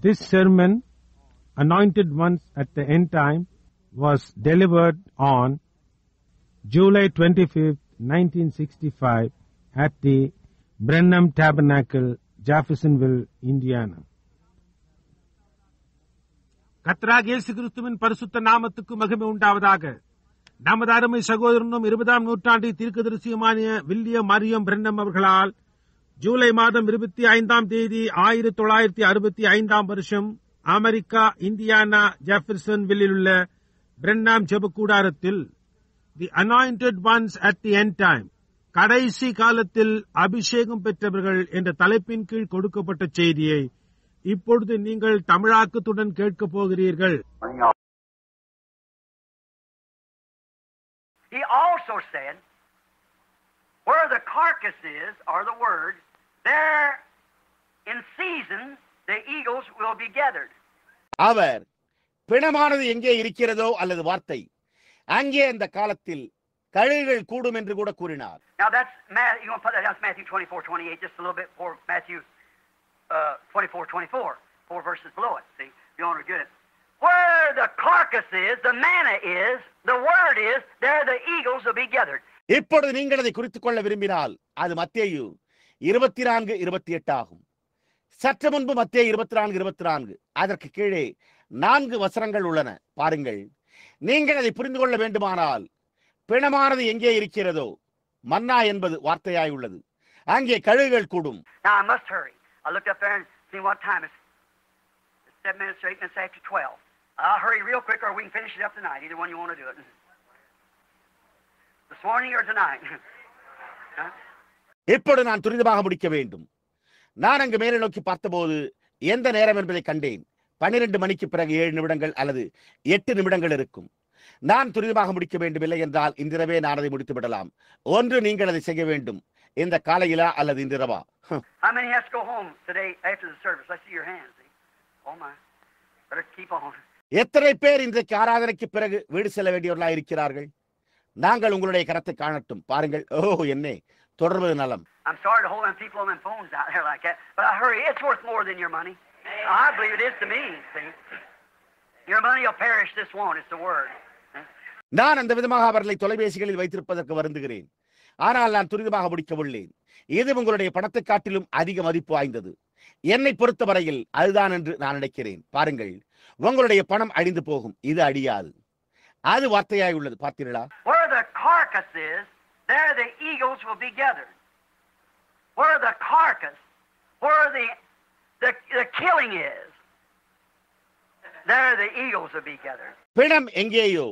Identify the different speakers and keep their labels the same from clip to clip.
Speaker 1: This sermon, Anointed Ones at the End Time, was delivered on July 25th, 1965 at the Brenham Tabernacle, Jeffersonville, Indiana. கர்த்தராகிய இயேசு கிறிஸ்துவின் பரிசுத்த நாமத்துக்கு மகிமை உண்டாவதாக. நமது அருமை சகோதரனும் 20ஆம் நூற்றாண்டின் தீர்க்கதரிசியுமான வில்லியம் மரியம் பிரென்னம் அவர்களால் ஜூலை மாதம் 25ஆம் தேதி 1965ஆம் வருஷம் அமெரிக்கா, இந்தியானா, ஜெஃபர்சன்வில்லில் உள்ள பிரென்னாம் ஜெப கூடாரத்தில் தி anointed once at the end time, கடைசி காலத்தில் அபிஷேகம் பெற்றவர்கள் என்ற தலைப்பின் கீழ் கொடுக்கப்பட்ட செய்தியை இப்பொழுது நீங்கள் தமிழாக்கத்துடன் கேட்கப் போகிறீர்கள்.
Speaker 2: He also said, where the carcass is, or the word, there in season the eagles will be gathered.
Speaker 3: அவர் பிணமானது எங்கே இருக்கிறதோ அல்லது வார்த்தை அங்கே அந்த காலத்தில் கழுகுகள் கூடும் என்று கூட கூறினார்.
Speaker 2: Now that's you want to put that down, Matthew 24:28, just a little bit before Matthew 24:24, 4 verses below it. See, you want to get it. Where the carcass is, the manna is, the word is, there the eagles will be gathered.
Speaker 3: இப்பொழுது நீங்கள் அதை குறித்துக் கொள்ள விரும்பினால் அது மத்தேயு 24:28 ஆகும். சற்று முன்பு மத்தேயு 24:24, அதற்கு கீழே 4 வசனங்கள் உள்ளன. பாருங்கள், நீங்கள் அதை புரிந்து கொள்ள வேண்டுமானால் பிணமானது எங்கே இருக்கிறதோ மன்னா என்பது வார்த்தையாய் உள்ளது, அங்கே கழுகுகள் கூடும்.
Speaker 2: Now I must hurry. I looked up there and seen what time it's 7 minutes or 8 minutes after 12. I'll hurry real quick or we can finish it up tonight. Either one you want to do it. This morning or tonight.
Speaker 3: இப்பொழுது நான் துரிதமாக முடிக்க வேண்டும். நான் அங்கு மேலே நோக்கி பார்த்தபோது எந்த நேரம் என்பதை கண்டேன். 12 மணிக்கு பிறகு 7 நிமிடங்கள் அல்லது 8 நிமிடங்கள் இருக்கும். நான் துரிதமாக முடிக்க வேண்டும், இல்லை என்றால் இன்றிரவே நான் அதை முடித்து விடலாம். ஒன்று நீங்கள் அதை செய்ய வேண்டும், இந்த காலையிலா அல்லது இன்றிரவா.
Speaker 2: How many has to go home today after the service? I see your hands. See? Oh my. Better keep on.
Speaker 3: எத்தனை பேர் இன்றைக்கு ஆராதனைக்கு பிறகு வீடு செல்ல வேண்டியவர்களாக இருக்கிறார்கள்? நாங்கள் உங்களுடைய கரத்தை காணட்டும். பாருங்கள். ஓ, என்னே தொடர்வது நலம்.
Speaker 2: I'm sorry to hold them people on them phones out there like that, but I hurry. It's worth more than your money. I believe it is to me. See? Your money will perish. This won't. It's the word.
Speaker 3: நான் அந்த விதமாக அவர்களை தொலைபேசிகளில் வைத்திருப்பதற்கு வருந்துகிறேன். ஆனால் நான் துரிதமாக முடிக்க உள்ளேன். இது உங்களுடைய பணத்தை காட்டிலும் அதிக மதிப்பு வாய்ந்தது. என்னை பொறுத்தவரையில் அதுதான் என்று நான் நினைக்கிறேன். பாருங்கள், உங்களுடைய பணம் அழிந்து போகும், இது அழியாது. அது வார்த்தையாய் உள்ளது. பார்த்தீர்களா?
Speaker 2: Where the carcass is, there the eagles will be gathered. Where the carcass, where the killing is, there the eagles will be gathered.
Speaker 3: பிணம் எங்கேயோ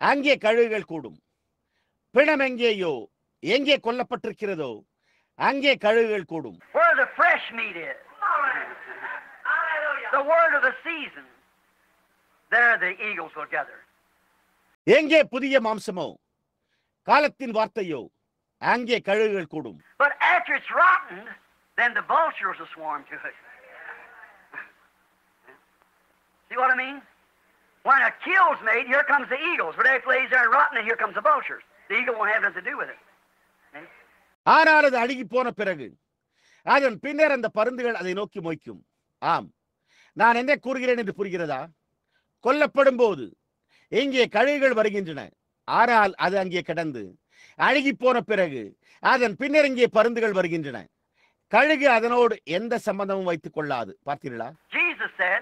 Speaker 3: அங்கே கழுகுகள் கூடும். பிணம் எங்கேயோ, எங்கே கொல்லப்பட்டிருக்கிறதோ அங்கே கழுகுகள் கூடும்.
Speaker 2: Where the fresh meat is, the word of the season, there the eagles will gather.
Speaker 3: எங்கே புதிய மாம்சமோ, காலத்தின் வார்த்தையோ, அங்கே கழுகுகள் கூடும்.
Speaker 2: But after it's rotten, then the vultures will swarm to it. See what I mean? When a kill's made, here comes the eagles. But after it lays there and rotten, and here comes the vultures. The eagle won't have nothing to do with it.
Speaker 3: ஆனால் அது அழுகி போன பிறகு அதன் பின்னர் அந்த பருந்துகள் அதை நோக்கி மொய்க்கும். ஆம், நான் என்ன கூறுகிறேன் என்று புரிகிறதா? கொல்லப்படும் போது இங்கே கழுகுகள் வருகின்றன. ஆனால் அது அங்கே கிடந்து அழுகி போன பிறகு அதன் பின்னர் இங்கே பருந்துகள் வருகின்றன. கழுகு அதனோடு எந்த சம்பந்தமும் வைத்துக் கொள்ளாது. பார்த்தீர்களா?
Speaker 2: Jesus said,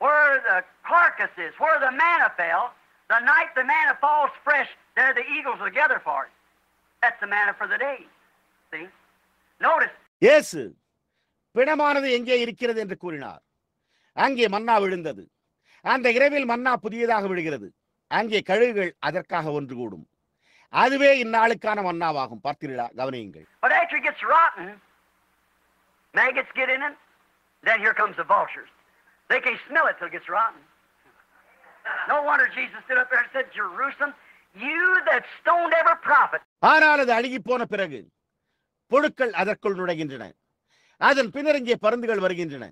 Speaker 2: where the carcass is, where the manna fell, the night the manna falls fresh, there the eagles will gather for it. That's the manna for the day. See? Notice.
Speaker 3: இயேசு பிணமானது எங்கே இருக்கிறது என்று கூறினார். அங்கே மன்னா விழுந்தது. அந்த இரவில் மன்னா புதியதாக விழுகிறது. அங்கே கழுகுகள் அதற்காக ஒன்று கூடும். அதுவே இந்நாளுக்கான மன்னாவாகும். பார்த்தீர்களா? கவனியுங்கள்.
Speaker 2: But after it gets rotten, maggots get in it, then here comes the vultures. They can smell it till it gets rotten. No wonder Jesus stood up there and said, Jerusalem, you that stoned every prophet.
Speaker 3: ஆனால் அது அழுகி போன பிறகு புழுக்கள் அதற்குள் நுழைகின்றன. அதன் பின்னர் இங்கே பருந்துகள் வருகின்றன.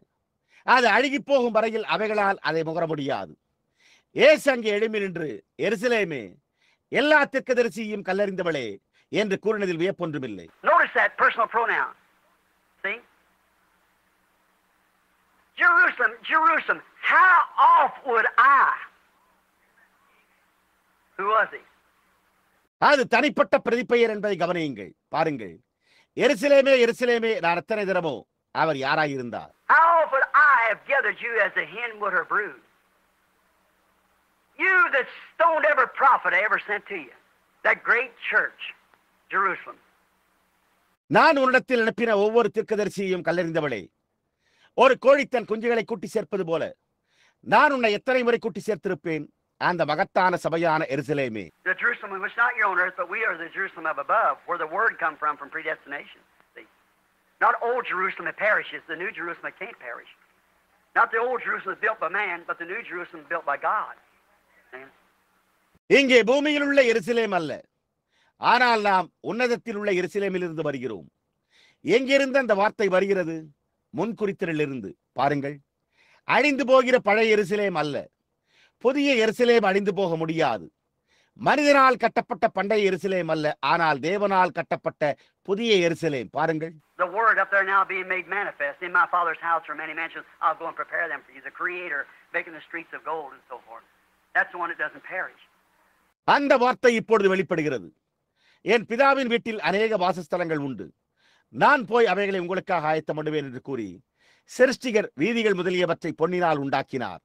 Speaker 3: அது அழுகி போகும் வரையில் அவைகளால் அதை முகர முடியாது. இயேசு அங்கே எழும்பி நின்று, எருசலேமே, எல்லா தீர்க்கதரிசியையும் கல்லறிந்தவளே என்று கூறினதில் வியப்பொன்றுமில்லை.
Speaker 2: Notice that personal pronoun. See? Jerusalem, Jerusalem, how oft would I? Who was he?
Speaker 3: அது தனிப்பட்ட பிரதிப்பெயர் என்பதை கவனியுங்கள். பாருங்கள், எருசலேமே எருசலேமே, நான் எத்தனை தினமோ. அவர் யாராயிருந்தார்?
Speaker 2: How oft would I have gathered you as a hen would her brood? You that stoned every prophet I ever sent to you. That great church, Jerusalem.
Speaker 3: நான் உன்னிடத்தில் அனுப்பின ஒவ்வொரு தீர்க்கதரிசியையும் கல்லெறிந்தவளே, ஒரு கோழி தன் குஞ்சுகளை கூட்டி சேர்ப்பது போல நான் உன்னை எத்தனை முறை கூட்டி சேர்த்திருப்பேன். அந்த மகத்தான சபையான எருசலேமே.
Speaker 2: The Jerusalem which not your own earth, but we are the Jerusalem of above, where the word come from predestination. See? Not old Jerusalem that perishes, the new Jerusalem that can't perish. Not the old Jerusalem built by man, but the new Jerusalem built by God. See?
Speaker 3: இங்கே பூமியில் உள்ள எருசலேம் அல்ல, ஆனால் நாம் உன்னதத்தில் உள்ள எருசலேமில் இருந்து வருகிறோம். எங்கிருந்து அந்த வார்த்தை வருகிறது? முன்குறித்தலிலிருந்து. பாருங்கள், அழிந்து போகிற பழைய எருசலேம் அல்ல. புதிய எருசலேம் அழிந்து போக முடியாது. மனிதனால் கட்டப்பட்ட பண்டைய எருசலேம் அல்ல, ஆனால் தேவனால் கட்டப்பட்ட புதிய எருசலேம். பாருங்கள்,
Speaker 2: The word up there now being made manifest. In my Father's house are many mansions. I'll go and prepare them for you. The Creator making the streets of gold and so forth. That's the one that doesn't perish.
Speaker 3: அந்த வார்த்தை இப்பொழுது வெளிப்படுகிறது. என் பிதாவின் வீட்டில் அநேக வாசஸ்தலங்கள் உண்டு, நான் போய் அவைகளை உங்களுக்காக ஆயத்தம் பண்ணுவேன் என்று கூறி சிருஷ்டிகர் வீதிகள் முதலியவற்றை பொன்னினால் உண்டாக்கினார்.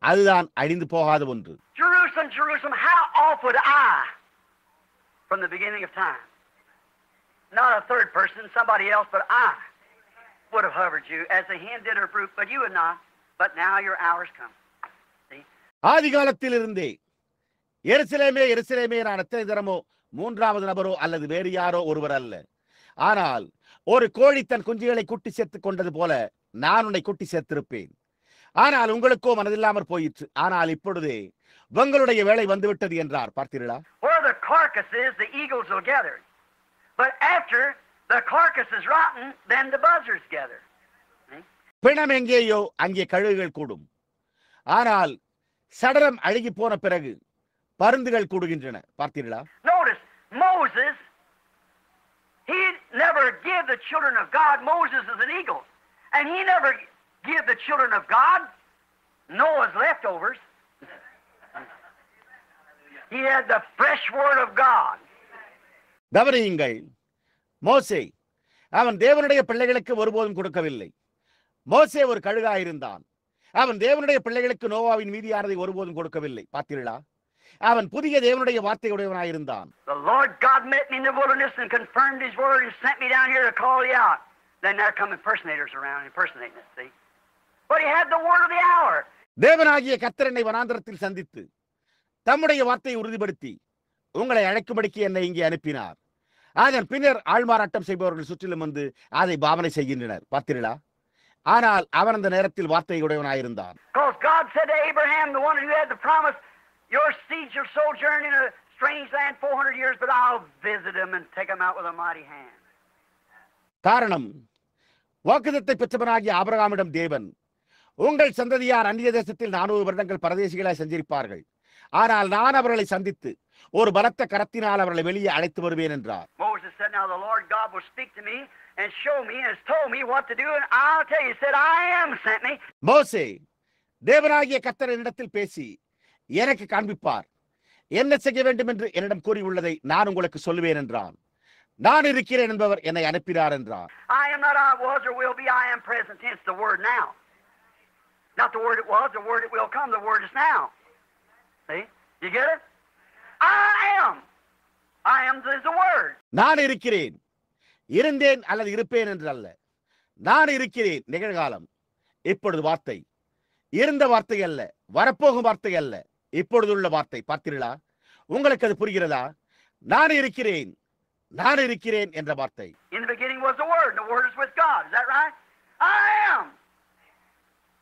Speaker 3: அதுதான் அழிந்து போகாத ஒன்று.
Speaker 2: Jerusalem, Jerusalem, how oft would I, from the beginning of time, not a third person, somebody else, but I would have hovered you as the hen did her brood, but you would not. But now your hour's come. See?
Speaker 3: ஆதி காலத்தில் இருந்தே எருசலேமே எருசலேமே, நான் எத்தனை தரமோ, மூன்றாவது நபரோ அல்லது வேறு யாரோ ஒருவர் அல்ல, ஆனால் ஒரு கோழி தன் குஞ்சுகளை கூட்டி சேர்த்துக் கொண்டது போல நான் உன்னை கூட்டி சேர்த்திருப்பேன். ஆனால் உங்களுக்கோ மனதில்லாமற் போயிற்று. ஆனால் இப்பொழுதே உங்களுடைய வேலை வந்துவிட்டது என்றார். பார்த்தீர்களா?
Speaker 2: Where the carcass is, the eagles will gather. But after the carcass is rotten, then the buzzards gather.
Speaker 3: பிணம் எங்கேயோ அங்கே கழுகுகள் கூடும். ஆனால் சடலம் அழுகி போன பிறகு பருந்துகள் கூடுகின்றன. பார்த்தீர்களா?
Speaker 2: Notice, Moses, he never gave the children of God. Moses is an eagle. And he never gave the children of God Noah's leftovers. He had the fresh word of God.
Speaker 3: கவனியுங்கள், மோசே அவன் தேவனுடைய பிள்ளைகளுக்கு ஒருபோதும் கொடுக்கவில்லை. மோசே ஒரு கழுகாயிருந்தான். அவன் தேவனுடைய பிள்ளைகளுக்கு நோவாவின் மீதியானதை ஒருபோதும் கொடுக்கவில்லை. பார்த்தீர்களா? அவன் புதிய தேவனுடைய வார்த்தையுடையவனாயிருந்தான்.
Speaker 2: The Lord God met me in the wilderness and confirmed his word and sent me down here to call you out. Then there come impersonators around impersonating us, see? But he had the word of the hour.
Speaker 3: தேவனாகிய கர்த்தர் என்னை வனாந்தரத்தில் சந்தித்து தம்முடைய வார்த்தையை உறுதிப்படுத்தி உங்களை அழைக்கும்படிக்கு என்னை இங்கே அனுப்பினார். அதன் பின்னர் ஆள்மாறாட்டம் செய்பவர்கள் சுற்றிலும் வந்து அதை பாவனை செய்கின்றனர். பார்த்தீர்களா? ஆனால் அவன் அந்த நேரத்தில் வார்த்தையுடையவனாயிருந்தான்.
Speaker 2: Because God said to Abraham, the one who had the promise, your seed shall sojourn in a strange land 400 years, but I'll visit them and take them out with a mighty hand.
Speaker 3: காரணம், வாக்குத்தத்தை பெற்றவனாகிய ஆபிரகாமிடம் தேவன், உங்கள் சந்ததியார் அந்நிய தேசத்தில் 400 வருடங்கள் பரதேசிகளாய் சஞ்சரிப்பார்கள், ஆனால் நான் அவர்களை சந்தித்து ஒரு பலத்த கரத்தினால் அவர்களை வெளியே அழைத்து வருவேன் என்றார்.
Speaker 2: Moses said, now the Lord God will speak to me and show me and has told me what to do, and I'll tell you. He said, I am sent me.
Speaker 3: மோசே தேவனாகிய கர்த்தர் என்னிடத்தில் பேசி எனக்கு காண்பிப்பார், என்ன செய்ய வேண்டும் என்று என்னிடம் கூறியுள்ளதை நான் உங்களுக்கு சொல்லுவேன் என்றான். நான் இருக்கிறேன் என்பவர் என்னை அனுப்பினார் என்றார்.
Speaker 2: I am not, I was or will be, I am present tense, the word now. Not the word it was, the word it will come, the word is now. See? You get it? I am. I am is the word.
Speaker 3: நான் இருக்கிறேன், இருந்தேன் அல்லது இருப்பேன் என்று அல்ல. நான் இருக்கிறேன் நிகழ்காலம், இப்பொழுது வார்த்தை. இருந்த வார்த்தை அல்ல, வரப்போகும் வார்த்தை அல்ல, இப்பொழுதுள்ள வார்த்தை. பார்த்தீர்களா? உங்களுக்கு அது புரிகிறதா? நான் இருக்கிறேன், நான் இருக்கிறேன் என்ற வார்த்தை.
Speaker 2: In the beginning was the word, and the word is with God. Is that right? I am.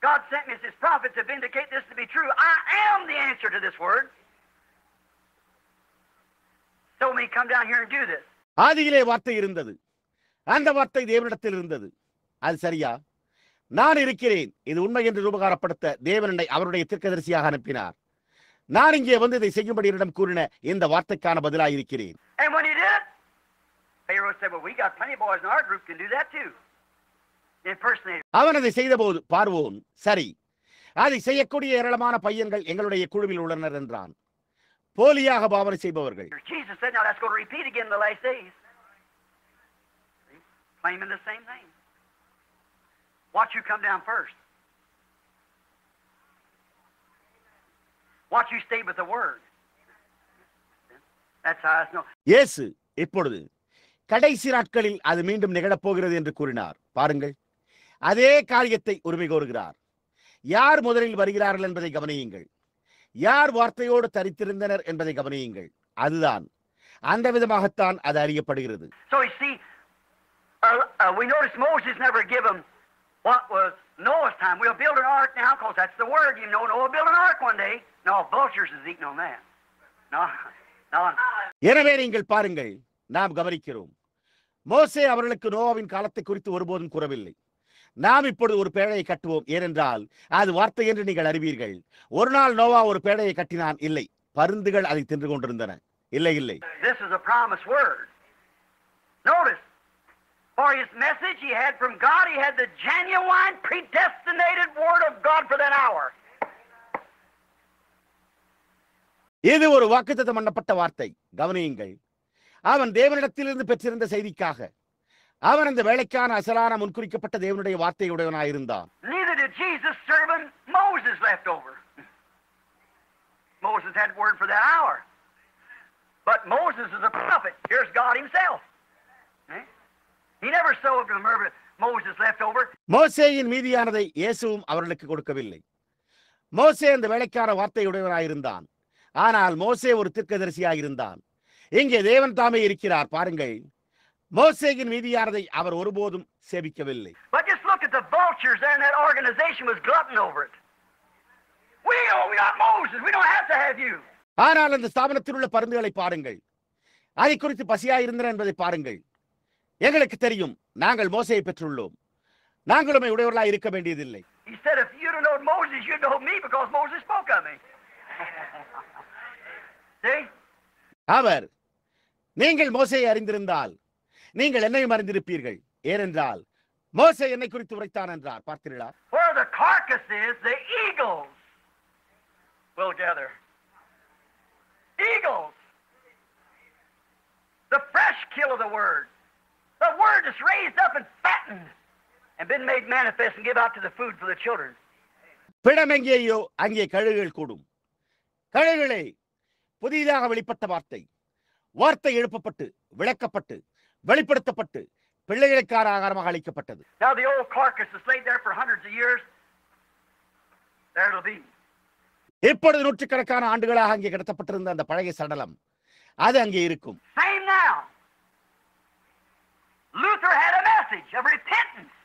Speaker 2: God sent me as his prophet to vindicate this to be true. I am the answer to this word. So me come down here and do this.
Speaker 3: ஆதியிலே வார்த்தை இருந்தது, அந்த வார்த்தை தேவனிடத்தில் இருந்தது. அது சரியா? நான் இருக்கிறேன், இது உண்மை என்று ரூபகாரப்படுத்த தேவன் என்னை அவருடைய தீர்க்கதரிசியாக அனுப்பினார். நான் இங்கே வந்து இதை செய்யும்படி என்னிடம் கூறின இந்த வார்த்தைக்கான பதிலாக இருக்கிறேன்.
Speaker 2: And when he did, Pharaoh said, well, we got plenty of boys in our group can do that too. impersonator.
Speaker 3: அவன் அதை செய்தபோது பார்வோன், சரி, அதை செய்யக்கூடிய ஏராளமான பையன்கள் எங்களுடைய குழுவில் உள்ளனர் என்றான். போலியாக பாவனை செய்பவர்கள்.
Speaker 2: Jesus said, now that's going to repeat again in the last days. See? Claiming the same thing. Watch you come down first. Watch you stay with the word. That's how I know.
Speaker 3: இயேசு இப்பொழுது கடைசி நாட்களில் அது மீண்டும் நிகழப்போகிறது என்று கூறினார். பாருங்கள், அதே காரியத்தை உரிமை கோருகிறார். யார் முதலில் வருகிறார்கள் என்பதை கவனியுங்கள். யார் வார்த்தையோடு தரித்திருந்தனர் என்பதை கவனியுங்கள். அதுதான் அந்த விதமாகத்தான் அது அறியப்படுகிறது.
Speaker 2: So you see, we notice Moses never gave them what was Noah's time. We'll build an ark now because that's the word. You know, Noah built an ark one day. No, vultures is eating on that. No.
Speaker 3: எனவே நீங்கள் பாருங்கள், நாம் கவனிக்கிறோம். மோசே அவர்களுக்கு நோவாவின் காலத்தை குறித்து ஒருபோதும் கூறவில்லை. நாம் இப்பொழுது ஒரு பேழையை கட்டுவோம், ஏனென்றால் அது வார்த்தை என்று நீங்கள் அறிவீர்கள். ஒரு நாள் நோவா ஒரு பேழையை கட்டினான். இல்லை, பருந்துகள் அதை தின்று கொண்டிருந்தன. இல்லை இல்லை.
Speaker 2: This is a promised word. Notice, for his message he had from God, he had the genuine predestinated word of God for that hour.
Speaker 3: இது ஒரு வாக்குத்தத்தம் பண்ணப்பட்ட வார்த்தை. கவனியுங்கள், அவன் தேவனிடத்திலிருந்து பெற்றிருந்த செய்திக்காக அவன் அந்த வேலைக்கான அசலான முன்குறிக்கப்பட்ட தேவனுடைய வார்த்தையுடையவனாயிருந்தான்.
Speaker 2: Neither did Jesus' servant Moses left over. Moses had word for that hour. But Moses is a prophet. Here's God himself. He never sowed to the Moses left over.
Speaker 3: மோசேயின் மீதியானதை இயேசுவும் அவர்களுக்கு கொடுக்கவில்லை. மோசே அந்த வேலைக்கான வார்த்தையுடையவனாயிருந்தான். ஆனால் மோசே ஒரு தீர்க்கதரிசியாக இருந்தான். இங்கே தேவன் தாமே இருக்கிறார். பாருங்கள், மோசேயின் மீதியானதை அவர் ஒருபோதும் சேவிக்கவில்லை.
Speaker 2: But just look at the vultures there in that organization was glutton over it. We got Moses. We don't have to have you.
Speaker 3: ஆனால் அந்த ஸ்தாபனத்தில் உள்ள பருந்துகளை பாருங்கள். அதை குறித்து பசியாயிருந்தன என்பதை பாருங்கள். எங்களுக்கு தெரியும், நாங்கள் மோசேயை பெற்றுள்ளோம். நாங்களும் உடையவர்களாக இருக்க வேண்டியதில்லை.
Speaker 2: He said, if you'd have known Moses, you'd know me because Moses spoke of me. See?
Speaker 3: அவர், நீங்கள் மோசேயை அறிந்திருந்தால் நீங்கள் என்னையும் அறிந்திருப்பீர்கள், ஏனென்றால் மோசே என்னை குறித்து உரைத்தான் என்றார். பார்த்தீர்களா?
Speaker 2: Where the carcass is, the eagles will gather. Eagles. The fresh kill of the word. The word is raised up and fattened and been made manifest and give out to the food for the children.
Speaker 3: பிடம் எங்கேயோ அங்கே கழுகுகள் கூடும். கழுகுகளே, புதிதாக வெளிப்பட்ட வார்த்தை. வார்த்தை எழுப்பப்பட்டு விளக்கப்பட்டு வெளிப்படுத்தப்பட்டு பிள்ளைகளுக்கான ஆகாரமாக அளிக்கப்பட்டது.
Speaker 2: Now the old carcass is laid there for hundreds of years. There it'll be.
Speaker 3: இப்பொழுது நூற்றுக்கணக்கான ஆண்டுகளாக அங்கே கிடத்தப்பட்டிருந்த அந்த பழைய சடலம் அது அங்கே இருக்கும்.
Speaker 2: Same now. Luther had a message of repentance,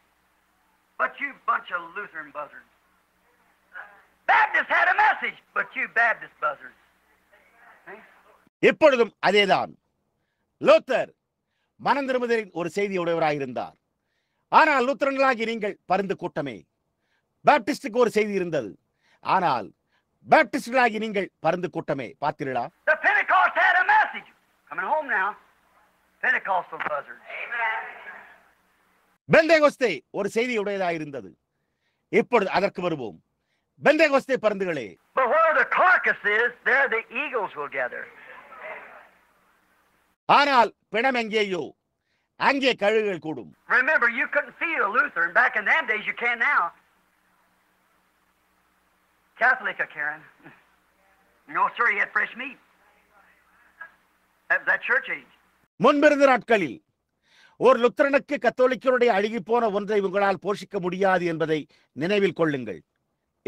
Speaker 2: but you bunch of Lutheran buzzards. Baptist had a message, but you Baptist buzzards.
Speaker 3: இப்பொழுதும் அதேதான். லூத்தர் மனம் திரும்புதலின் ஒரு செய்தியுடையவராயிருந்தார். ஆனால் லூத்தரன்களாகி நீங்கள் பருந்து கூட்டமே. பாப்டிஸ்டுக்கு ஒரு செய்தி இருந்தது. ஆனால் பாப்டிஸ்டுகளாகி நீங்கள் பருந்து கூட்டமே. பார்த்தீர்களா?
Speaker 2: The Pentecost had a message. Coming home now. Pentecostal buzzards.
Speaker 3: Pentecost ஒரு செய்தியுடையதாயிருந்தது. இப்பொழுது அதற்கு வருவோம். Pentecost பருந்துகளே.
Speaker 2: But where the carcass is, there the eagles will gather.
Speaker 3: ஆனால் பிணம் எங்கேயோ அங்கே கழுகுகள் கூடும்.
Speaker 2: Remember, you couldn't feed a Lutheran back in them days. You can now. Catholic, Karen. No, sir, he had fresh meat. That church age.
Speaker 3: முன்பிருந்த நாட்களில் ஒரு லுத்தரனுக்கு கத்தோலிக்கருடைய அழுகி போன ஒன்றை உங்களால் போஷிக்க முடியாது என்பதை நினைவில் கொள்ளுங்கள்.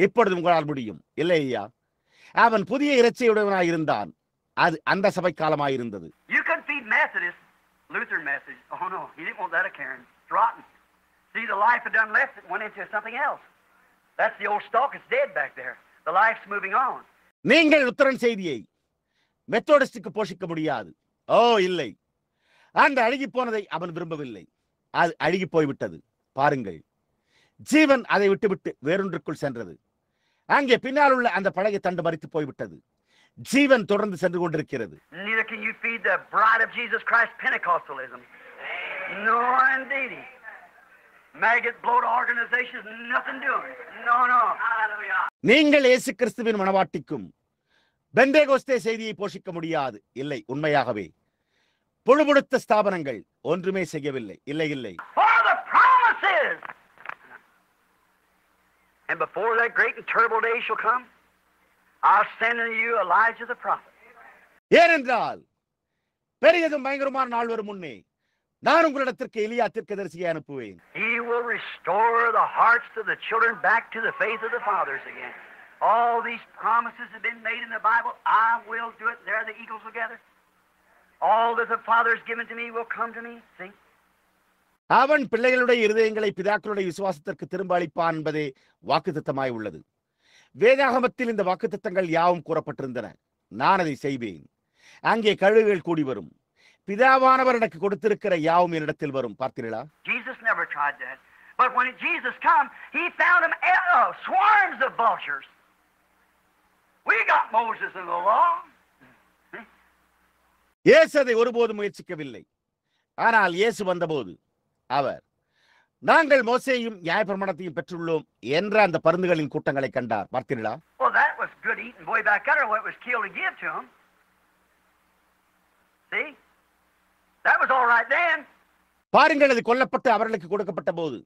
Speaker 3: இப்பொழுது உங்களால் முடியும். இல்லை ஐயா, அவன் புதிய இறைச்சியுடையவனாய் இருந்தான். அது அந்த சபை காலமாயிருந்தது.
Speaker 2: You couldn't feed Methodist, Lutheran message. Oh no, he didn't want that, Karen. It's rotten. See, the life had done left it, went into something else. That's the old stalk. It's dead back there. The life's moving on.
Speaker 3: நீங்கள் Lutheran செய்தியை மெத்தோடிஸ்டுக்கு போஷிக்க முடியாது. ஓ இல்லை, அந்த அழுகி போனதை அவன் விரும்பவில்லை. அது அழுகி போய்விட்டது. பாருங்கள், ஜீவன் அதை விட்டுவிட்டு வேறொன்றுக்குள் சென்றது. அங்கே பின்னால் உள்ள அந்த பழைய தண்டு மரித்து போய்விட்டது. ஜீவன் தொடர்ந்து சென்று கொண்டிருக்கிறது.
Speaker 2: Neither can you feed the bride of Jesus Christ Pentecostalism. No, indeed. Maggot bloat organizations, nothing doing. No, no. Hallelujah.
Speaker 3: நீங்கள் இயேசு கிறிஸ்துவின் மனவாட்டிக்கும் பெந்தேகோஸ்தே செய்தியை போஷிக்க முடியாது. இல்லை, உண்மையாகவே புழுபுடுத்த ஸ்தாபனங்கள் ஒன்றுமே செய்யவில்லை. இல்லை இல்லை.
Speaker 2: For the promises. And before that great and terrible day shall come, I'll send unto you Elijah the prophet.
Speaker 3: ஏனென்றால் பெரியதும் பயங்கரமான நாள் வரும் முன்னே நான் உங்களிடத்திற்கு எலியா தீர்க்கதரிசியை அனுப்புவேன்.
Speaker 2: He will restore the hearts of the children back to the faith of the fathers again. All these promises have been made in the Bible. I will do it. There the eagles will gather. All that the Father has given to me will come to me. See?
Speaker 3: அவன் பிள்ளைகளுடைய இருதயங்களை பிதாக்களுடைய விசுவாசத்திற்கு திரும்ப அளிப்பான் என்பதே வாக்குத்தத்தமாய் உள்ளது. வேதாகமத்தில் இந்த வாக்குத்தத்தங்கள் யாவும் கூறப்பட்டிருந்தன. நான் அதை செய்வேன். அங்கே கழுகுகள் கூடி வரும். பிதாவானவர் எனக்கு கொடுத்திருக்கிற யாவும் என்னிடத்தில் வரும். பார்த்தீர்களா?
Speaker 2: Jesus never tried that. But when Jesus come, he found them swarms of vultures. We got Moses in the law.
Speaker 3: இயேசு அதை ஒருபோதும் முயற்சிக்கவில்லை. ஆனால் இயேசு வந்தபோது அவர் நாங்கள் மோசேயும் நியாயப்பிரமாணத்தையும் பெற்றுள்ளோம் என்ற அந்த பருந்துகளின் கூட்டங்களை கண்டார். பார்த்தீர்களா?
Speaker 2: Well, that was good eating boy back there what was killed to give to him. See? That was all right then.
Speaker 3: பாருங்கள், அது கொல்லப்பட்டு அவர்களுக்கு கொடுக்கப்பட்ட போது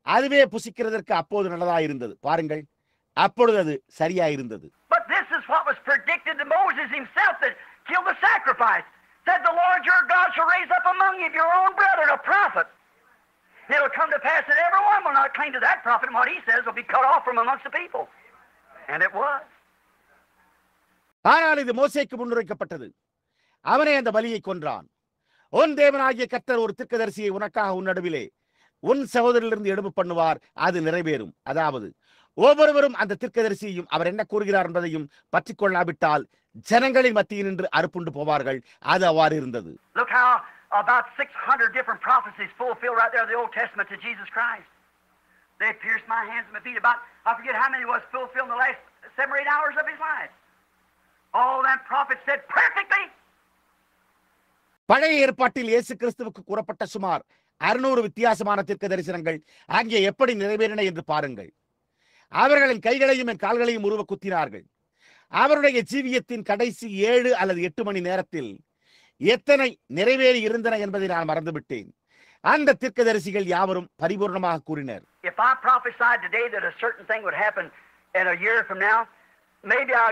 Speaker 3: அதுவே புசிக்கிறதற்கு அப்போது நல்லதாக இருந்தது. பாருங்கள், அப்பொழுது அது சரியா இருந்தது.
Speaker 2: But this is what was predicted to Moses himself that killed the sacrifice. Said the Lord your God shall raise up among you your own brethren a prophet. And it will come to pass that everyone will not cling to that prophet, and what he says will be cut off from amongst the people. And it was.
Speaker 3: ஆனால் இது மோசேக்கு முன்னுரைக்கப்பட்டது. அவனே அந்த பலியை கொன்றான். உன் தேவனாகிய கர்த்தர் ஒரு தீர்க்கதரிசியை உனக்காக உன் நடுவிலே உன் சகோதரிலிருந்து எடுப்பு பண்ணுவார், அது நிறைவேறும். அதாவது ஒவ்வொருவரும் அந்த தீர்க்கதரிசியையும் அவர் என்ன கூறுகிறார் என்பதையும் பற்றிக் கொள்ளாவிட்டால் ஜனங்களின் மத்தியில் நின்று அறுப்புண்டு போவார்கள். அது அவ்வாறு இருந்தது.
Speaker 2: Look how about 600 different prophecies fulfilled right there in the Old Testament to Jesus Christ. They pierced my hands and my feet. About, I forget how many was fulfilled in the last 7 or 8 hours of his life. All that prophets said perfectly.
Speaker 3: பழைய ஏற்பாட்டில் இயேசு கிறிஸ்துவுக்கு கூறப்பட்ட சுமார் 600 வித்தியாசமான தீர்க்க தரிசனங்கள் அங்கே எப்படி நிறைவேறின என்று பாருங்கள். அவர்களின் கைகளையும் என் கால்களையும் உருவ குத்தினார்கள். அவருடைய ஜீவியத்தின் கடைசி 7 அல்லது 8 மணி நேரத்தில் எத்தனை நிறைவேறி இருந்தன என்பதை நான் மறந்துவிட்டேன். அந்த தீர்க்கதரிசிகள் யாவரும் பரிபூர்ணமாக கூறினர்.
Speaker 2: If I prophesied today that a certain thing would happen in a year from now, maybe I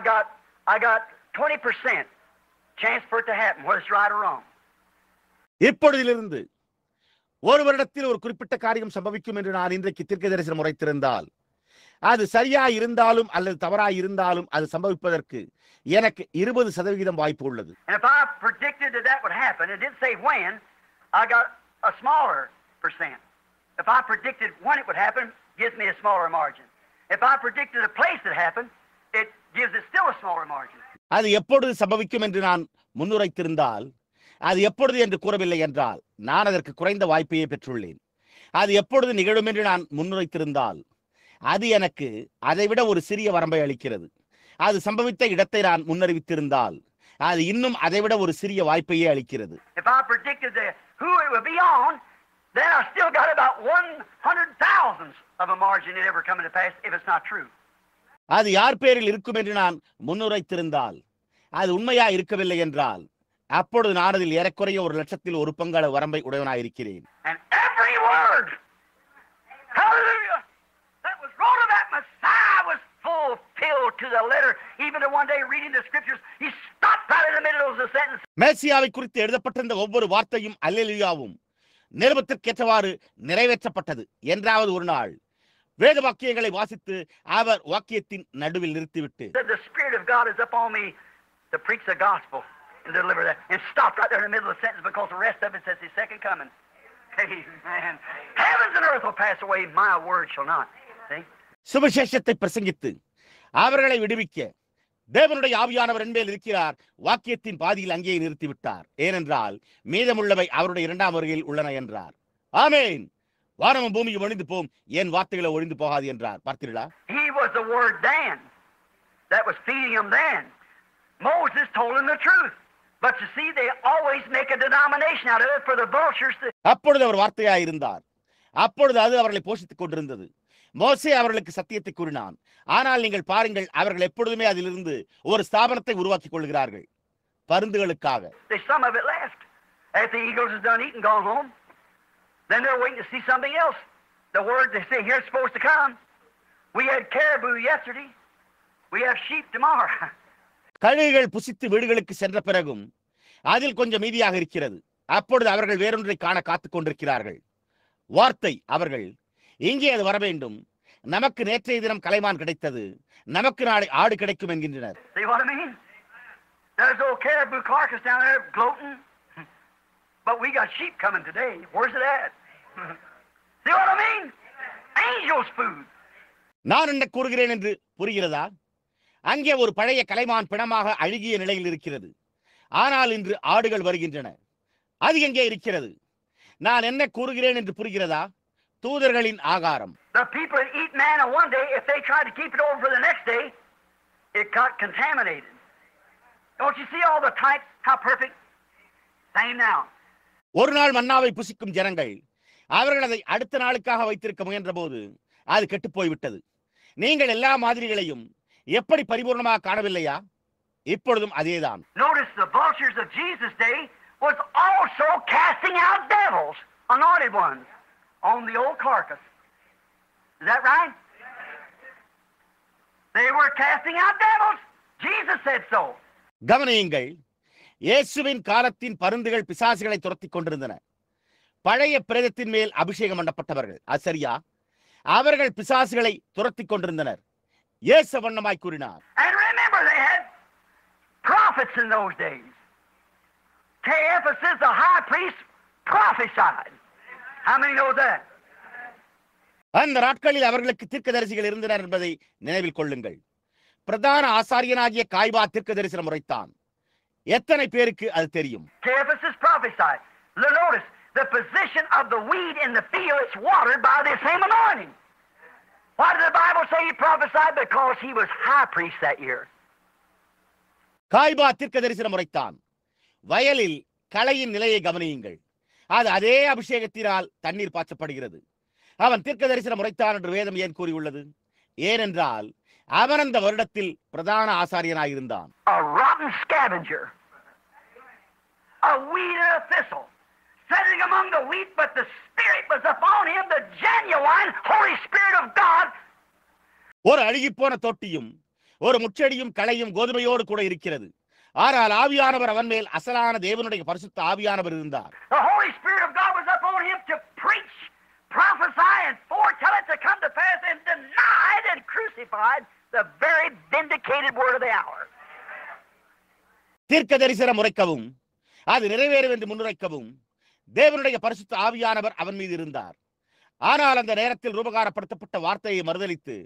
Speaker 2: got 20% chance for it to happen, whether it's right or wrong.
Speaker 3: இப்பொழுதிலிருந்து ஒரு வருடத்தில் ஒரு குறிப்பிட்ட காரியம் சம்பவிக்கும் என்று நான் இன்றைக்கு தீர்க்க தரிசனம் உரைத்திருந்தால் அது சரியா இருந்தாலும் அல்லது தவறாய் இருந்தாலும் அது சம்பவிப்பதற்கு எனக்கு 20% வாய்ப்பு உள்ளது.
Speaker 2: And if I predicted that would happen, it didn't say when, I got a smaller percent. If I predicted when it would happen, it gives me a smaller margin. If I predicted a place that happened, it gives it still a smaller margin.
Speaker 3: அது எப்பொழுது சம்பவிக்கும் என்று நான் முன்னுரைத்திருந்தால் அது எப்பொழுது என்று கூறவில்லை என்றால் நான் அதற்கு குறைந்த வாய்ப்பையே பெற்றுள்ளேன். அது எப்பொழுது நிகழும் என்று நான் முன்னுரைத்திருந்தால் அது எனக்கு அதைவிட ஒரு சிறிய வரம்பை அளிக்கிறது. அது சம்பவித்த இடத்தை நான் முன்னறிவித்திருந்தால் அது இன்னும் அதைவிட ஒரு சிறிய வாய்ப்பையே அளிக்கிறது.
Speaker 2: If I predicted who it would be on, then I still got about 100,000 of a margin it ever coming to pass if it's not true.
Speaker 3: அது யார் பேரில் இருக்கும் என்று நான் முன்னுரைத்திருந்தால் அது உண்மையா இருக்கவில்லை என்றால் அப்பொழுது நான் அதில் ஏறக்குறைய 1,00,000 ஒரு பங்காள வரம்பை உடையவனாயிருக்கிறேன்.
Speaker 2: And every word, hallelujah, that was wrote of that Messiah was fulfilled to the letter. Even to one day reading the scriptures, he stopped right in the middle of the sentence.
Speaker 3: மேசியாவை குறித்து எழுதப்பட்டிருந்த ஒவ்வொரு வார்த்தையும் அல்லேலூயாவும் நிருபத்திற்கேற்றவாறு நிறைவேற்றப்பட்டது என்றாவது ஒரு நாள் வேத வாக்கியங்களை வாசித்து அவர் வாக்கியத்தின் நடுவில் நிறுத்திவிட்டு
Speaker 2: The Spirit of God is upon me to preach the gospel and deliver that, and stopped right there in the middle of the sentence because the rest of it says his second coming. Amen. Heavens and earth will pass away, my word shall not. See?
Speaker 3: சுவிசேஷத்தை பிரசங்கித்து அவர்களை விடுவிக்க தேவனுடைய ஆவியானவர் என்பேல் இருக்கிறார். வாக்கியத்தின் பாதியில் அங்கேயே நிறுத்திவிட்டார். ஏனென்றால் மீதமுள்ளவை அவருடைய 2ஆம் வருகையில் உள்ளன என்றார். ஆமென். வானமும் பூமியும் ஒழிந்து போம், என் வார்த்தைகளை ஒழிந்து போகாது என்றார். பார்த்தீர்களா?
Speaker 2: He was the word then that was feeding him then. Moses told him the truth. But you see, they always make a denomination out of it for the vultures to...
Speaker 3: அப்பொழுது அவர் வார்த்தையாய் இருந்தார். அப்பொழுது அது அவர்களை போஷித்துக் கொண்டிருந்தது. மோசே அவர்களுக்கு சத்தியத்தை கூறினான். ஆனால் நீங்கள் பாருங்கள், அவர்கள் எப்பொழுதுமே அதிலிருந்து ஒரு ஸ்தாபனத்தை உருவாக்கிக் கொள்கிறார்கள் பருந்துகளுக்காக.
Speaker 2: Some of it left. After the eagles has done eating, gone home, then they're waiting to see something else. The word they say here's supposed to come. We had caribou yesterday. We have sheep tomorrow.
Speaker 3: கழுகுகள் புசித்து வீடுகளுக்கு சென்ற பிறகும் அதில் கொஞ்சம் மீதியாக இருக்கிறது. அப்பொழுது அவர்கள் வேறொன்றை காண காத்துக் கொண்டிருக்கிறார்கள். வார்த்தை அவர்கள், இங்கே அது வர வேண்டும், நமக்கு நேற்றைய தினம் கலைமான் கிடைத்தது, நமக்கு நாளை ஆடு கிடைக்கும் என்கின்றனர்.
Speaker 2: See what I mean? There's old caribou carcass down there gloating, but we got sheep coming today. Where's it at? See what I mean? Angels' food.
Speaker 3: நான் என்ன கூறுகிறேன் என்று புரிகிறதா? அங்கே ஒரு பழைய கலைமான் பிணமாக அழுகிய நிலையில் இருக்கிறது. ஆனால் இன்று ஆடுகள் வருகின்றன. அது எங்கே இருக்கிறது? நான் என்ன கூறுகிறேன் என்று புரிகிறதா? தூதர்களின் ஆகாரம்.
Speaker 2: The people that eat manna one day, if they try to keep it over for the next day, it got contaminated. Don't you see all the types? How perfect? Same now.
Speaker 3: ஒரு நாள் மன்னாவை புசிக்கும் ஜனங்கள் அவர்கள் அதை அடுத்த நாளுக்காக வைத்திருக்க முயன்ற போது அது கெட்டுப் போய்விட்டது. நீங்கள் எல்லா மாதிரிகளையும் எப்படி பரிபூர்ணமாக காணவில்லையா? இப்பொழுதும் அதேதான்.
Speaker 2: Notice the vultures of Jesus' day was also casting out devils, anointed ones, on the old carcass. Is that right? They were casting out devils. Jesus said so.
Speaker 3: கவனியுங்கள், இயேசுவின் காலத்தின் பருந்துகள் பிசாசுகளை துரத்திக் கொண்டிருந்தன. பழைய பிரேதத்தின் மேல் அபிஷேகம் பண்ணப்பட்டவர்கள், அது சரியா? அவர்கள் பிசாசுகளை துரத்திக் கொண்டிருந்தனர். இயேசு வண்ணமாய் கூறினார்.
Speaker 2: And remember, they had prophets in those days. Caiaphas, the high priest, prophesied. How many know that?
Speaker 3: அந்த நாட்களில் அவர்களுக்கு தீர்க்கதரிசிகள் இருந்தனர் என்பதை நினைவில் கொள்ளுங்கள். பிரதான ஆசாரியனாகிய காய்பா தீர்க்க தரிசனம் உரைத்தான். எத்தனை பேருக்கு அது தெரியும்?
Speaker 2: Caiaphas prophesied. Notice the position of the weed in the field is watered by the same anointing. Why did the Bible say he prophesied? Because he was high priest that year.
Speaker 3: காய்பா தீர்க்க தரிசனம் உரைத்தான். வயலில் களையின் நிலையை கவனியுங்கள். அது அதே அபிஷேகத்தினால் தண்ணீர் பாய்ச்சப்படுகிறது. அவன் தீர்க்க தரிசனம் உரைத்தான் என்று வேதம் ஏன் கூறியுள்ளது? ஏனென்றால் அவன் அந்த வருடத்தில் பிரதான ஆசாரியனாயிருந்தான்.
Speaker 2: A rotten scavenger, a weed and a thistle, sitting among the wheat, but the Spirit was upon him, the genuine Holy Spirit of God.
Speaker 3: ஒரு அழுகிப்போன தொட்டியும் ஒரு முச்செடியும் களையும் கோதுமையோடு கூட இருக்கிறது. ஆனால் ஆவியானவர் அவன் மேல் அசலான தேவனுடைய பரிசுத்த ஆவியானவர் இருந்தார்.
Speaker 2: The Holy Spirit of God was upon him to preach, prophesy, and foretell it to come to pass, and denied and crucified the very vindicated word of the hour.
Speaker 3: தீர்க்க தரிசனம் உரைக்கவும் அது நிறைவேறும் என்று முன்னுரைக்கவும் தேவனுடைய பரிசுத்த ஆவியானவர் அவன் மீது இருந்தார். ஆனால் அந்த நேரத்தில் ரூபகாரப்படுத்தப்பட்ட வார்த்தையை மறுதலித்து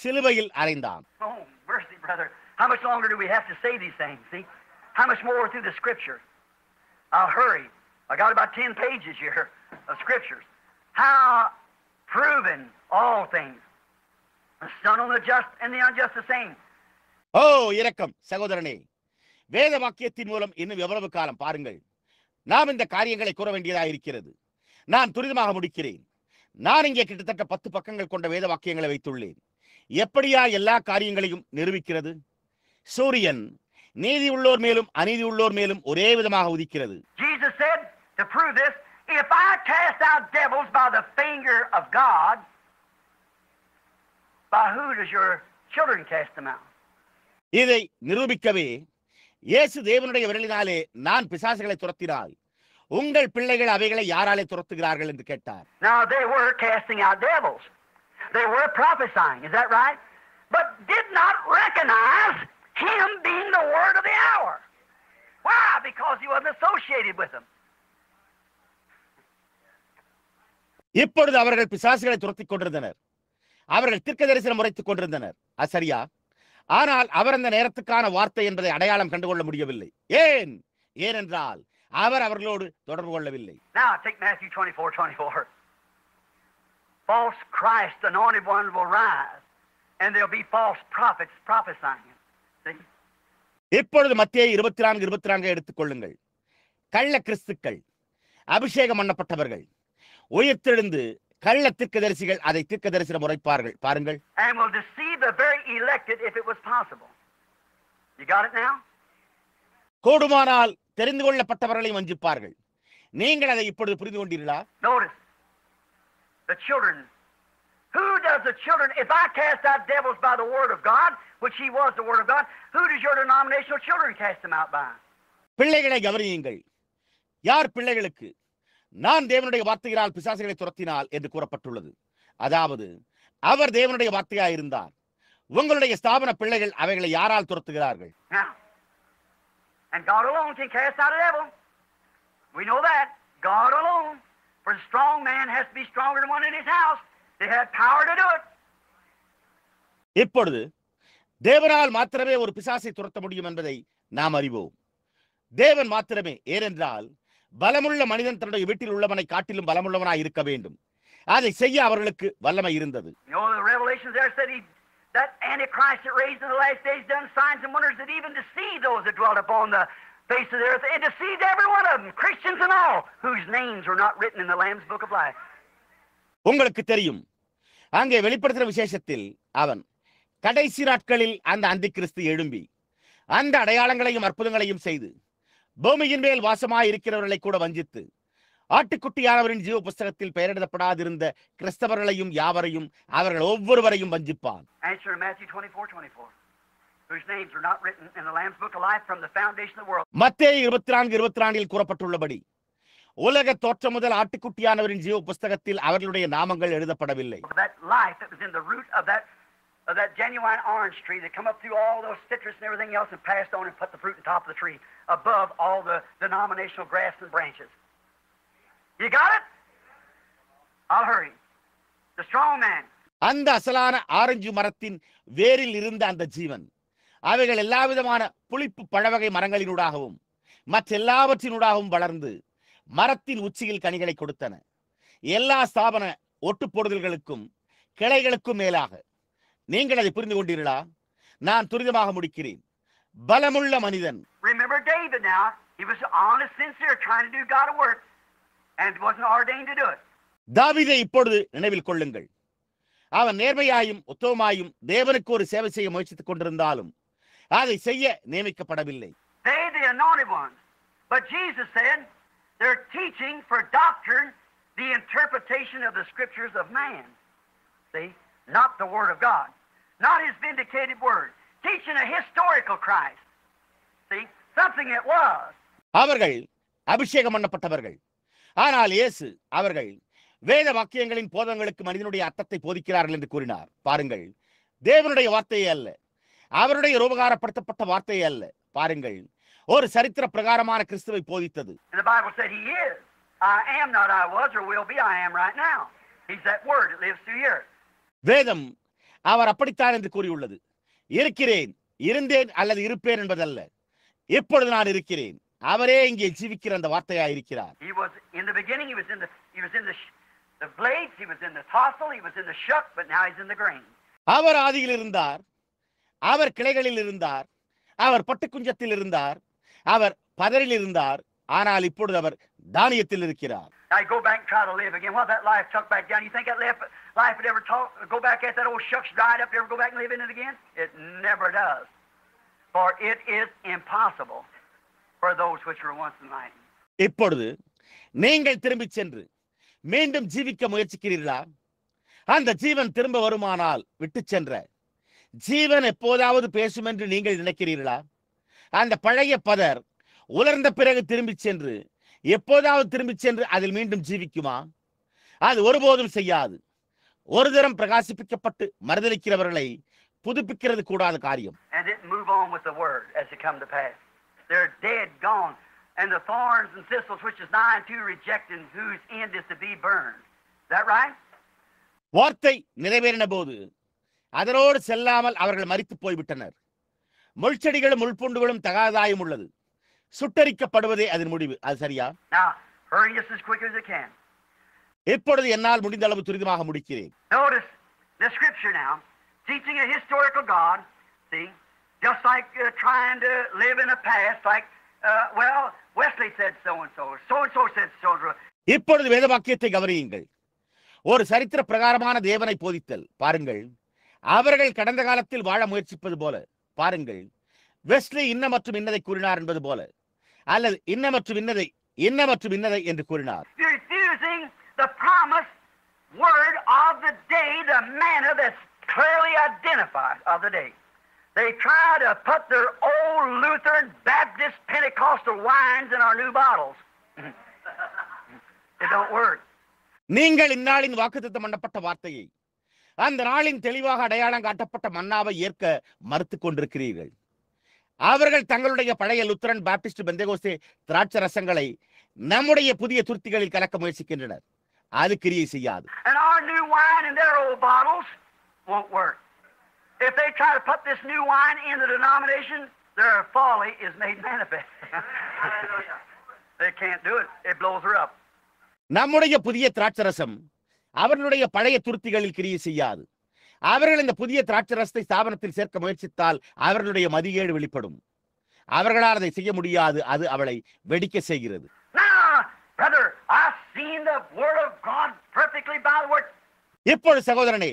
Speaker 3: சிலுவையில் அறைந்தான்.
Speaker 2: Oh, mercy, brother. How much longer do we have to say these things? See? How much more through the Scripture? I'll hurry. I got about 10 pages here of Scriptures. How proven all things. The son on the just and the unjust the same.
Speaker 3: ஓ இரக்கம் சகோதரனே, வேத வாக்கியத்தின் மூலம் இன்னும் எவ்வளவு காலம் பாருங்கள். நாம் இந்த காரியங்களை கூற வேண்டியதாக இருக்கிறது. நான் துரிதமாக முடிக்கிறேன். நான் இங்கே கிட்டத்தட்ட 10 பக்கங்கள் கொண்ட வேத வாக்கியங்களை வைத்துள்ளேன். எப்படியா எல்லா காரியங்களையும் நிரூபிக்கிறது? சூரியன் நீதி உள்ளோர் மேலும் அநீதி உள்ளோர் மேலும் ஒரே விதமாக உதிக்கிறது.
Speaker 2: Jesus said to prove this, if I cast out devils by the finger of God, by who does your children cast them out?
Speaker 3: இதை நிரூபிக்கவே இயேசு தேவனுடைய விரலினாலே நான் பிசாசுகளை துரத்தினால் உங்கள் பிள்ளைகள் அவைகளை யாராலே துரத்துகிறார்கள் என்று கேட்டார்.
Speaker 2: Now they were casting out devils. They were prophesying, is that right? But did not recognize him being the word of the hour. Why? Because he wasn't associated with them.
Speaker 3: இப்பொழுது அவர்கள் பிசாசுகளை துரத்திக் கொண்டிருந்தனர். அவர்கள் தீர்க்க தரிசனம் உரைத்துக் கொண்டிருந்தனர். அது சரியா? ஆனால் அவர் அந்த நேரத்துக்கான வார்த்தை என்பதை அடையாளம் கண்டுகொள்ள முடியவில்லை. ஏனென்றால் அவர் அவர்களோடு தொடர்பு கொள்ளவில்லை.
Speaker 2: Now take Matthew 24:24. False Christ anointed ones will rise, and there'll be false prophets prophesying. See?
Speaker 3: இப்பொழுது மத்தேயு 24:24 எடுத்துக் கொள்ளுங்கள். கள்ள கிறிஸ்துக்கள், அபிஷேகம் பண்ணப்பட்டவர்கள் உயிர்த்தெழுந்து கள்ள தீர்க்கதரிசிகள் அதை தீர்க்கதரிசனம் உரைப்பார்கள். பாருங்கள்.
Speaker 2: And will deceive the very elected if it was possible. You got it now?
Speaker 3: கூடுமானால் தெரிந்து கொள்ளப்பட்டவர்களை வஞ்சிப்பார்கள். நீங்கள் அதை இப்பொழுது புரிந்து கொண்டீர்களா?
Speaker 2: Notice the children. Who does the children? If I cast out devils by the word of God, which he was the word of God, who does your denominational children cast them out by?
Speaker 3: பிள்ளைகளை கவனியுங்கள். யார் பிள்ளைகளுக்கு நான் தேவனுடைய வார்த்தையினால் பிசாசுகளை துரத்தினால் என்று கூறப்பட்டுள்ளது. அதாவது அவர் தேவனுடைய வார்த்தையாய் இருந்தார். உங்களுடைய ஸ்தாபன பிள்ளைகள் அவைகளை யாரால் துரத்துகிறார்கள்?
Speaker 2: Now, and God alone can cast out a devil. We know that. God alone. For the strong man has to be stronger than one in his house. They had power to do it.
Speaker 3: இப்பொழுது தேவனால் மாத்திரமே ஒரு பிசாசை துரத்த முடியும் என்பதை நாம் அறிவோம். தேவன் மாத்திரமே. ஏனென்றால் பலமுள்ள மனிதன் தன்னுடைய வீட்டில் உள்ளவனை காட்டிலும் பலமுள்ளவனாய் இருக்க வேண்டும். அதை செய்ய அவர்களுக்கு வல்லமை இருந்தது.
Speaker 2: You know, the Revelations there said that Antichrist that raised in the last days done signs and wonders that even deceived those that dwelt upon the face of the earth, and deceived every one of them, Christians and all, whose names were not written in the Lamb's Book of Life.
Speaker 3: உங்களுக்கு தெரியும், அங்கே வெளிப்படுத்துகிற விசேஷத்தில் அவன் கடைசி நாட்களில் அந்த அந்தி கிறிஸ்து எழும்பி அந்த அடையாளங்களையும் அற்புதங்களையும் செய்து பூமியின் மேல் வாசமாய் இருக்கிறவர்களை கூட வஞ்சித்து ஆட்டுக்குட்டியானவரின் ஜீவ புஸ்தகத்தில் பெயரிடப்படாதிருந்த கிறிஸ்தவர்களையும் யாவரையும் அவர்கள் ஒவ்வொருவரையும் வஞ்சிப்பான். மத்தேயு 24:24 கூறப்பட்டுள்ளபடி உலக தோற்றம் முதல் ஆட்டுக்குட்டியானவரின் ஜீவ புஸ்தகத்தில் அவர்களுடைய நாமங்கள் எழுதப்படவில்லை.
Speaker 2: Of that genuine orange tree that come up through all those citrus and everything else and passed on and put the fruit on top of the tree above all the denominational grass and branches. You got it? I'll hurry. The strong man.
Speaker 3: அந்த அசலான orange மரத்தின் வேரில் இருந்த அந்த ஜீவன் அவைகள் எல்லாவிதமான புளிப்பு பழவகை மரங்களினூடாகவும் மற்றெல்லாவற்றினூடாகவும் வளர்ந்து மரத்தின் உச்சியில் கனிகளை கொடுத்தன. எல்லா ஸ்தாபன ஒட்டுப்போடுதல்களுக்கும் கிளைகளுக்கும் மேலாக. நீங்கள் அதை புரிந்து கொண்டீர்களா? நான் துரிதமாக முடிக்கிறேன். பலமுள்ள மனிதன்.
Speaker 2: Remember David now. He was honest, sincere, trying to do God's work and wasn't ordained to do it.
Speaker 3: தாவீதை இப்பொழுது நினைவில் கொள்ளுங்கள். அவன் நேர்மையாயும் உத்தமமாயும் தேவனுக்கு ஒரு சேவை செய்ய முயற்சித்துக் கொண்டிருந்தாலும் அதை செய்ய நியமிக்கப்படவில்லை.
Speaker 2: They the anointed ones. But Jesus said they're teaching for doctrine the interpretation of the scriptures of man. See? Not the word of God. Not his vindicated word. Teaching a historical Christ. See? Something it was.
Speaker 3: அவர்கள் அபிஷேகம் பண்ணப்பட்டவர்கள். ஆனால் இயேசு அவர்கள் வேத வாக்கியங்களின் போதங்களுக்கு மனிதனுடைய அர்த்தத்தை போதிக்கிறார்கள் என்று கூறினார். பாருங்கள், தேவனுடைய வார்த்தையே அல்ல, அவருடைய ரூபகாரப்படுத்தப்பட்ட வார்த்தையே அல்ல. பாருங்கள், ஒரு சரித்திர பிரகாரமான கிறிஸ்துவை போதித்தது.
Speaker 2: And the Bible said he is. I am not I was or will be I am right now. He's that word that lives through here.
Speaker 3: வேதம் அவர் அப்படித்தான் என்று கூறியுள்ளது. இருக்கிறேன், இருந்தேன் அல்லது இருப்பேன் என்பதல்ல. இப்பொழுது நான் இருக்கிறேன். அவரே இங்கே ஜீவிக்கிற அந்த வார்த்தையா இருக்கிறார்.
Speaker 2: He was in the beginning. He was in the blades. He was in the tassel. He was in the shuck. But now he's in the grain.
Speaker 3: அவர் ஆதியில் இருந்தார். அவர் கிளைகளில் இருந்தார். அவர் பட்டுக்குஞ்சத்தில் இருந்தார். அவர் பதரில் இருந்தார். ஆனால் இப்பொழுது அவர் தானியத்தில் இருக்கிறார்.
Speaker 2: Now you go back and try to live again. What that life tucked back down? You think that life would ever go back at that old shucks dried up, ever go back and live in it again? It never does. For it is impossible for those which were once enlightened.
Speaker 3: இப்பொழுது நீங்கள் திரும்பி சென்று மீண்டும் ஜீவிக்க முயற்சிக்கிறீர்களா? அந்த ஜீவன் திரும்ப வருமானால் விட்டு சென்ற ஜீவன் எப்போதாவது பேசும் என்று நீங்கள் நினைக்கிறீர்களா? அந்த பழைய பதர் உலர்ந்த பிறகு திரும்பி சென்று எப்போதாவது திரும்பி சென்று அதில் மீண்டும் ஜீவிக்குமா? அது ஒருபோதும் செய்யாது. ஒரு தரம் பிரகாசிப்பிக்கப்பட்டு மறுதலிக்கிறவர்களை புதுப்பிக்கிறது கூடாத காரியம்.
Speaker 2: And didn't move on with the word as it come to pass. They're dead, gone, and the thorns and thistles which is nigh unto rejecting, whose end is to be burned. Is that right?
Speaker 3: வார்த்தை நிறைவேறின போது அதனோடு செல்லாமல் அவர்கள் மரித்து போய்விட்டனர். முள்செடிகளும் முள்பூண்டுகளும் தகாதாயும் உள்ளது. சுட்டரிக்கப்படுவதே அதன் முடிவு. அது சரியா?
Speaker 2: Now, hurry just as quick as you can.
Speaker 3: இப்பொழுது என்னால் முடிந்த அளவு துரிதமாக முடிக்கிறேன்.
Speaker 2: Notice the scripture now, teaching a historical God, see, just like trying to live in a past, like, well, Wesley said so and so said so.
Speaker 3: இப்பொழுது வேத வாக்கியத்தை கவனியுங்கள். ஒரு சரித்திர பிரகாரமான தேவனை போதித்தல். பாருங்கள், அவர்கள் கடந்த காலத்தில் வாழ முயற்சிப்பது போல. பாருங்கள், வெஸ்லி இன்ன மற்றும் இன்னதை கூறினார் என்பது போல, அல்லது இன்ன மற்றும் இன்னதை என்று கூறினார்.
Speaker 2: Refusing the promised word of the day, the manner that's clearly identified of the day. They try to put their old Lutheran, Baptist, Pentecostal wines in our new bottles. It don't work.
Speaker 3: நீங்கள் இந்நாளின் வாக்குத்தத்தம் பண்ணப்பட்ட வார்த்தையை, அந்த நாளின் தெளிவாக அடையாளம் காட்டப்பட்ட மன்னாவை ஏற்க மறுத்துக் கொண்டிருக்கிறீர்கள். அவர்கள் தங்களுடைய பழைய லுத்தரன், பாப்டிஸ்ட், பெந்தேகோஸ்தே திராட்சை ரசங்களை நம்முடைய புதிய துருத்திகளில் கலக்க முயற்சிக்கின்றனர். அது கிரியை செய்யாது.
Speaker 2: And our new wine in their old bottles won't work. If they try to put this new wine in the denomination, their folly is made manifest. They can't do it. It blows her up.
Speaker 3: நம்முடைய புதிய திராட்சரசம் அவர்களுடைய பழைய துருத்திகளில் கிரியை செய்யாது. அவர்கள் இந்த புதிய திராட்சரசத்தை ஸ்தாபனத்தில் சேர்க்க முயற்சித்தால் அவர்களுடைய மதிகேடு வெளிப்படும். அவர்களால் அதை செய்ய முடியாது. அது அவளை வெடிக்க செய்கிறது.
Speaker 2: Brother, I've seen the word of God perfectly by the word.
Speaker 3: இப்பொழுது சகோதரனே,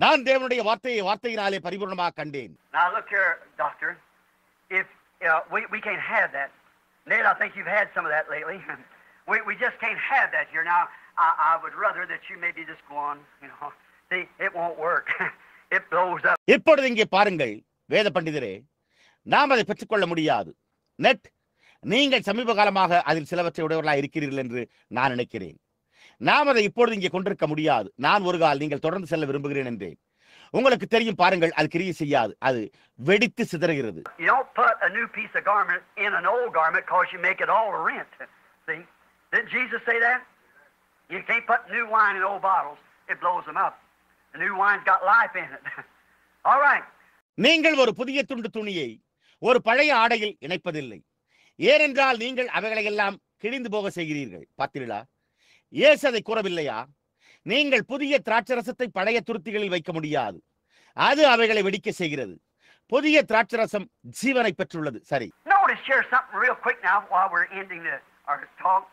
Speaker 3: நான் தேவனுடைய வார்த்தையினாலே பரிபூர்ணமாக கண்டேன்.
Speaker 2: Now look here, doctor. If we can't have that. Ned, I think you've had some of that lately. We just can't have that here. Now, I would rather that you maybe just go on, you know. See, it won't work. It blows up.
Speaker 3: இப்பொழுது இங்கே பாருங்கள் வேத பண்டிதரே, நாம் அதை பெற்றுக்கொள்ள முடியாது. Net, நீங்கள் சமீப காலமாக அதில் சிலவற்றை உடையவர்களாக இருக்கிறீர்கள் என்று நான் நினைக்கிறேன். நாம் அதை இப்பொழுது இங்கே கொண்டிருக்க முடியாது. நான் ஒரு கால் நீங்கள் தொடர்ந்து செல்ல விரும்புகிறேன் என்றேன். உங்களுக்கு தெரியும், பாருங்கள், அது கிரியை செய்யாது. அது வெடித்து சிதறுகிறது.
Speaker 2: You don't put a new piece of garment in an old garment because you make it all a rent. See? Didn't Jesus say that? You can't put new wine in old bottles. It blows them up. The new wine's got life in it. All right.
Speaker 3: நீங்கள் ஒரு புதிய துண்டு துணியை ஒரு பழைய ஆடையில் இணைப்பதில்லை. ஏனென்றால் நீங்கள் அவைகளை எல்லாம் கிழிந்து போக செய்கிறீர்கள். பார்த்தீர்களா? இயேசு அதை கூறவில்லையா? நீங்கள் புதிய திராட்சரசத்தை பழைய துருத்திகளில் வைக்க முடியாது. அது அவைகளை வெடிக்க செய்கிறது. புதிய திராட்சரசம் ஜீவனை பெற்றுள்ளது. சரி.
Speaker 2: Notice here something real quick now while we're ending our talk.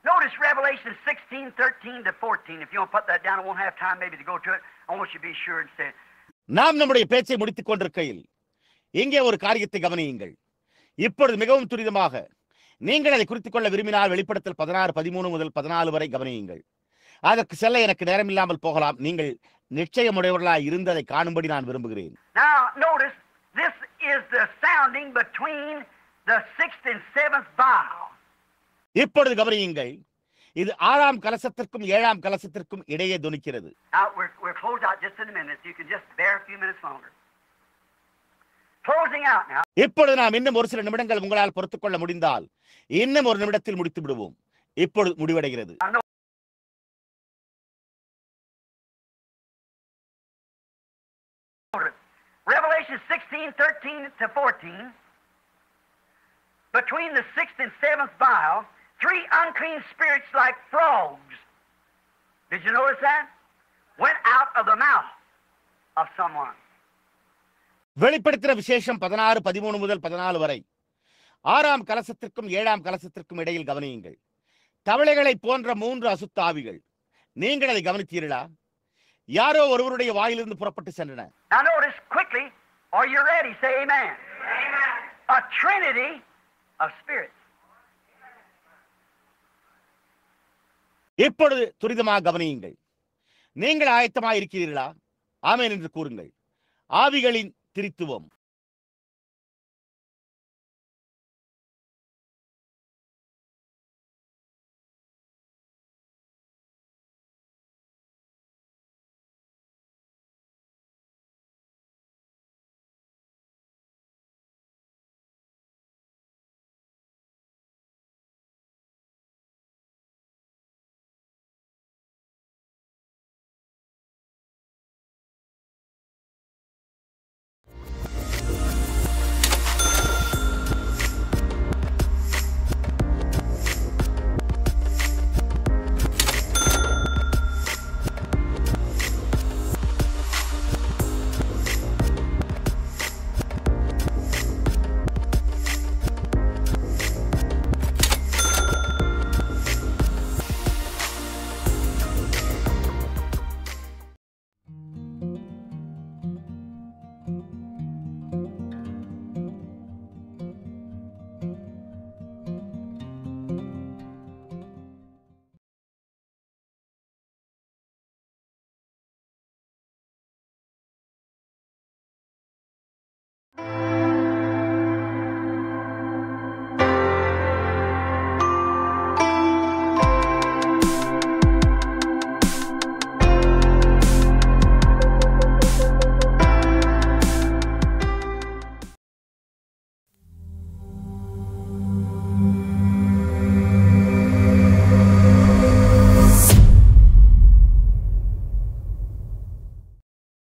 Speaker 2: Notice Revelation 16:13 to 14. If you want to put that down, I won't have time maybe to go to it. I want you to be sure and say.
Speaker 3: நாம் நம்முடைய பேச்சை முடித்துக் கொண்டிருக்கையில் இங்கே ஒரு காரியத்தை கவனியுங்கள். இப்பொழுது மிகவும் துரிதமாக நீங்கள் அதை குறித்துக் கொள்ள விரும்பினால் வெளிப்படுத்தல் 16:13 முதல் 14 வரை கவனியுங்கள். அதற்கு செல்ல எனக்கு நேரம் இல்லாமல் போகலாம். நீங்கள் நிச்சயமுடையவர்களாய் இருந்ததை காணும்படி நான் விரும்புகிறேன்.
Speaker 2: Now notice this is the sounding between the 6th and 7th vial.
Speaker 3: இப்பொழுது கவனியுங்கள், இது 6ஆம் கலசத்திற்கும் 7ஆம் கலசத்திற்கும் இடையே துணிக்கிறது.
Speaker 2: Now we're closed out just in a minute. You can just bear a few minutes longer. Closing out now.
Speaker 3: இப்பொழுது நாம் இன்னும் ஒரு சில நிமிடங்கள் உங்களால் பொறுத்துக் கொள்ள முடிந்தால் இன்னும் ஒரு நிமிடத்தில் முடித்து விடுவோம். இப்பொழுது முடிவடைகிறது.
Speaker 2: Revelation 16:13 to 14. Between the 6th and 7th vial, 3 unclean spirits like frogs. Did you notice that? Went out of the mouth of someone.
Speaker 3: வெளிப்படுத்தின விசேஷம் 16:13 முதல் 14 வரை 6ஆம் கலசத்திற்கும் 7ஆம் கலசத்திற்கும் இடையில் கவனியுங்கள். தவளைகளை போன்ற 3 அசுத்த ஆவிகள். நீங்கள் அதை கவனித்தீர்களா? யாரோ ஒருவருடைய வாயிலிருந்து புறப்பட்டு சென்றன.
Speaker 2: Now notice quickly, are you ready? Say amen. Amen. A trinity of spirits.
Speaker 3: இப்பொழுது துரிதமாக கவனியுங்கள். நீங்கள் ஆயத்தமாக இருக்கிறீர்களா? ஆமென் என்று கூறுங்கள். ஆவிகளின் திரித்துவம்.